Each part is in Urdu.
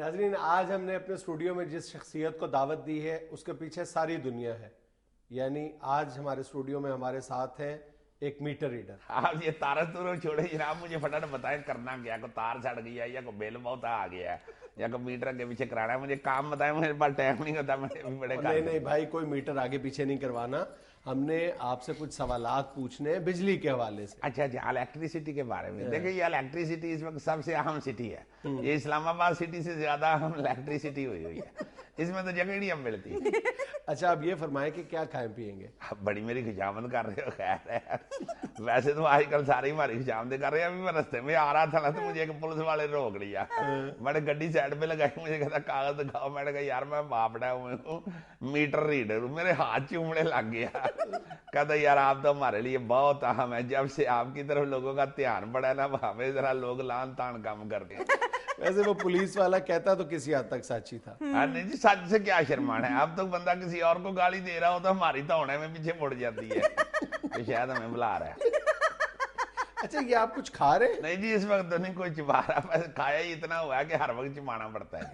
ناظرین آج ہم نے اپنے اسٹوڈیو میں جس شخصیت کو دعوت دی ہے اس کے پیچھے ساری دنیا ہے. یعنی آج ہمارے اسٹوڈیو میں ہمارے ساتھ ہیں ایک میٹر ریڈر. آپ یہ تارا تو چھوڑے جناب, مجھے فٹافٹ بتائیں کرنا کیا, کو تار سڑ گیا ہے یا کو بل بہت آ گیا ہے یا کو میٹر کے پیچھے کرانا ہے, مجھے کام بتائیں, میرے پاس ٹائم نہیں ہوتا. میں بڑے نہیں بھائی, کوئی میٹر آگے پیچھے نہیں کروانا, ہم نے آپ سے کچھ سوالات پوچھنے ہیں بجلی کے حوالے سے. اچھا الیکٹریسٹی کے بارے میں. دیکھیں یہ الیکٹریسٹی اس وقت سب سے اہم سٹی ہے, یہ اسلام آباد سٹی سے زیادہ اہم الیکٹریسٹی ہوئی ہے, اس میں تو جگہ نہیں ہم ملتی. اچھا آپ یہ فرمائیں کہ کیا کھائیں پیئیں گے؟ بڑی میری خشامد کر رہے ہو, خیر ہے ویسے تو آج کل سارے ہماری خشامدیں کر رہے ہیں. ابھی میں رستے میں آ رہا تھا نا تو مجھے ایک پولیس والے روک لیا, میں نے گڈی سائڈ پہ لگائی, مجھے کہتا کاغذ دکھاؤ. میں نے کہا یار میں باپڑا ہوں, میٹر ریڈر ہوں. میرے ہاتھ چومنے لگ گیا, کہتا یار آپ تو ہمارے لیے بہت اہم ہے, جب سے آپ کی طرف لوگوں کا دھیان پڑا ہے نا وہاں پہ ذرا لوگ لان تان کام کرتے ہیں. ویسے وہ پولیس والا کہتا تو کسی حد تک سچ ہی تھا. نہیں جی, سچ سے کیا شرمانا ہے, اب تو بندہ کسی اور کو گالی دے رہا ہو تو ہماری تو ہونے میں پیچھے مڑ جاتی ہے کہ شاید ہمیں بلا رہا ہے. اچھا یہ آپ کچھ کھا رہے ہیں؟ نہیں جی اس وقت تو نہیں کوئی چبا رہا, بس کھایا ہی اتنا ہوا ہے کہ ہر وقت چبانا پڑتا ہے.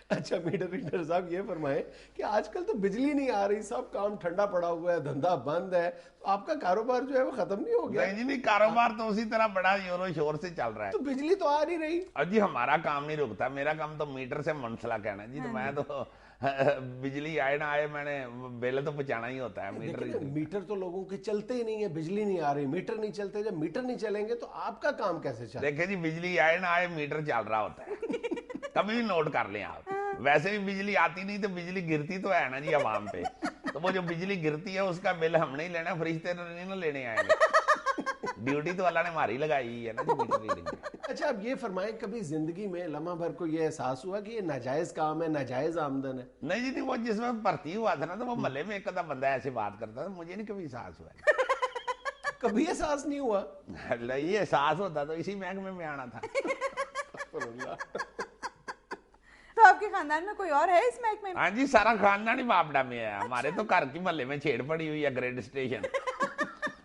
اچھا میٹر ریڈر صاحب یہ فرمائیں کہ آج کل تو بجلی نہیں آ رہی, سب کام ٹھنڈا پڑا ہوا ہے, دھندا بند ہے, تو آپ کا کاروبار جو ہے وہ ختم نہیں ہو گیا؟ نہیں جی نہیں, کاروبار تو اسی طرح بڑا زور و شور سے چل رہا ہے. تو بجلی تو آ نہیں رہی. جی ہمارا کام نہیں رکتا, میرا کام تو میٹر سے منسلک ہے نا جی, تو میں تو بجلی آئے نہ آئے میں نے بل تو پہنچانا ہی ہوتا ہے. میٹر تو لوگوں کے چلتے ہی نہیں ہے, بجلی نہیں آ رہی, میٹر نہیں چلتے, جب میٹر نہیں چلیں گے تو آپ کا کام کیسے چلے؟ دیکھیں جی بجلی آئے نہ آئے میٹر چل رہا ہوتا ہے, کبھی بھی نوٹ کر لیں آپ. ویسے بھی بجلی آتی نہیں تو بجلی گرتی تو ہے نا جی عوام پہ, تو وہ جو بجلی گرتی ہے اس کا بل ہم نہیں لینا, فرشتے نہیں نہ لینے آئیں گے, ڈیوٹی تو اللہ نے ہماری لگائی ہے نا جی میٹر ریڈنگ میں. اچھا اب یہ فرمائیں کبھی زندگی میں لمحہ بھر کو یہ احساس ہوا کہ یہ ناجائز کام ہے, ناجائز آمدن ہے؟ نہیں جی نہیں, وہ جس میں بھرتی ہوا تھا نا تو وہ محلے میں ایک آدھا بندہ ایسے بات کرتا تھا, مجھے نہیں کبھی احساس ہوا. کبھی احساس نہیں ہوا؟ یہ احساس ہوتا تو اسی محکمے میں آنا تھا. تو آپ کے خاندان میں کوئی اور ہے اس محکمے میں؟ ہاں جی سارا خاندان ہی باپڈا میں ہے. ہمارے تو گھر کی محلے میں چھیڑ پڑی ہوئی ہے گریڈ اسٹیشن.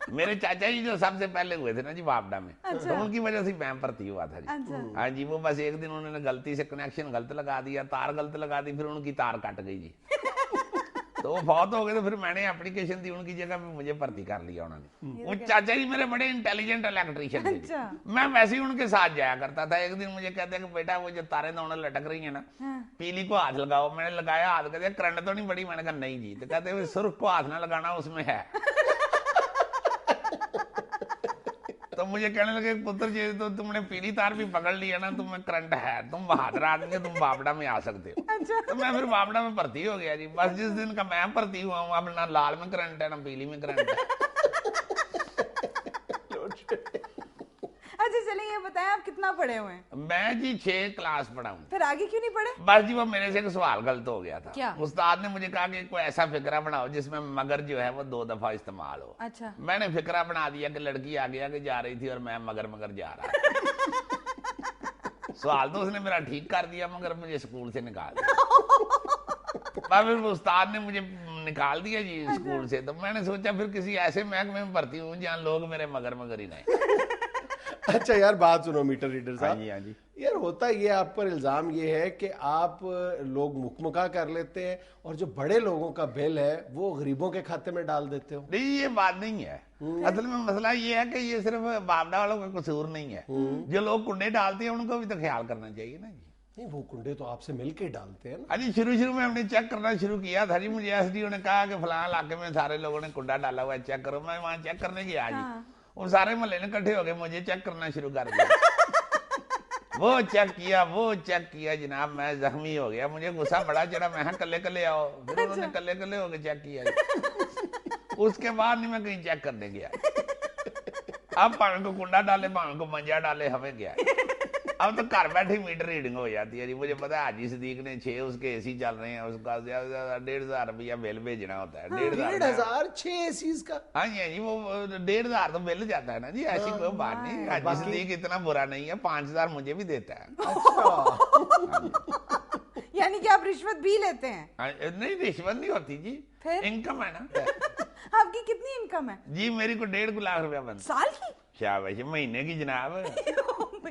میرے چاچا جی جو سب سے پہلے ہوئے تھے نا جی باپڈا میں, تو ان کی وجہ سے میں بھرتی ہوا تھا جی. ہاں جی وہ بس ایک دن انہوں نے غلطی سے کنیکشن غلط لگا دیا, تار غلط لگا دی, پھر ان کی تار کٹ گئی جی, تو وہ فوت ہو گئے. تو پھر میں نے اپلیکیشن دی ان کی جگہ پہ, مجھے بھرتی کر لیا انہوں نے. وہ چاچا جی میرے بڑے انٹیلیجنٹ الیکٹریشین تھے, میں ویسے ہی ان کے ساتھ جایا کرتا تھا. ایک دن مجھے کہتے ہیں کہ بیٹا وہ جو تاریں دونوں لٹک رہی ہیں نا, پیلی کو ہاتھ لگاؤ. میں نے لگایا ہاتھ, کہتے ہیں کرنٹ تو نہیں بڑی. میں نے کہا نہیں جی. تو کہتے ہیں سرخ کو ہاتھ نہ لگانا, اس میں ہے. تو مجھے کہنے لگے پتر جی تو تم نے پیلی تار بھی پکڑ لیا نا, تم میں کرنٹ ہے, تم بہادر آدمی, تم باپڈا میں آ سکتے ہو. تو میں پھر باپڈا میں بھرتی ہو گیا جی. بس جس دن کا میں بھرتی ہوا ہوں, اب نہ لال میں کرنٹ ہے نہ پیلی میں کرنٹ ہے. اچھا چلیں یہ بتائیں آپ کتنا پڑھے ہوئے ہیں؟ میں جی 6 کلاس پڑھا ہوں. پھر آگے کیوں نہیں پڑھے؟ بس جی وہ میرے سے ایک سوال غلط ہو گیا تھا. کیا؟ استاد نے مجھے کہا کہ کوئی ایسا فقرہ بناؤ جس میں مگر جو ہے وہ 2 دفعہ استعمال ہو. اچھا میں نے فقرہ بنا دیا کہ لڑکی آگے آگے جا رہی تھی اور میں مگر مگر جا رہا تھا. سوال تو اس نے میرا ٹھیک کر دیا مگر مجھے اسکول سے نکال دیا. پھر استاد نے مجھے نکال دیا جی اسکول سے. تو میں نے سوچا پھر کسی ایسے محکمے میں بھرتی ہوں جہاں لوگ میرے مگر مگر ہی نہیں. اچھا یار بات سنو میٹر ریڈر صاحب, ہاں جی یار ہوتا یہ آپ پر الزام یہ ہے کہ آپ لوگ مکمکا کر لیتے ہیں اور جو بڑے لوگوں کا بل ہے وہ غریبوں کے کھاتے میں ڈال دیتے ہو. نہیں یہ بات نہیں ہے. اصل میں مسئلہ یہ ہے کہ یہ صرف باپڈا والوں کا قصور نہیں ہے. جو لوگ کنڈے ڈالتے ہیں ان کو بھی تو خیال کرنا چاہیے نا جی. نہیں وہ کنڈے تو آپ سے مل کے ڈالتے ہیں نا. ابھی شروع میں ہم نے چیک کرنا شروع کیا تھا جی. مجھے ایس ڈی او نے کہا کہ فلاں علاقے میں سارے لوگوں نے کنڈا ڈالا ہوا ہے, چیک کرو. میں وہاں چیک کرنے گیا جی, وہ سارے محلے نے اکٹھے ہو گئے, مجھے چیک کرنا شروع کر دیا. وہ چیک کیا جناب, میں زخمی ہو گیا. مجھے غصہ بڑا چڑھا, میں کلے کلے آؤ. پھر انہوں نے کلے کلے ہو کے چیک کیا. اس کے بعد نہیں میں کہیں چیک کرنے گیا. اب پاؤں کو کنڈا ڈالے, پاؤں کو منجا ڈالے, ہمیں گیا. اب تو گھر بیٹھے میٹر ریڈنگ ہو جاتی ہے جی. مجھے پتا ہے حاجی صدیق نے 6 اس کے اے سی چل رہے ہیں, اس کا 1,500 روپیہ بل بھیجنا ہوتا ہے. 1,500 6 اے سیز کا؟ ہاں جی وہ 1,500 تو بل جاتا ہے نا جی. ایسی کوئی بات نہیں. حاجی صدیق اتنا برا نہیں ہے, 5,000 مجھے بھی دیتا ہے. یعنی کہ آپ رشوت بھی لیتے ہیں؟ نہیں رشوت نہیں ہوتی جی, انکم ہے نا. آپ کی کتنی انکم ہے؟ جی میری کو 1.5 لاکھ روپیہ بنتا. سال کی؟ شاباش. مہینے کی جناب.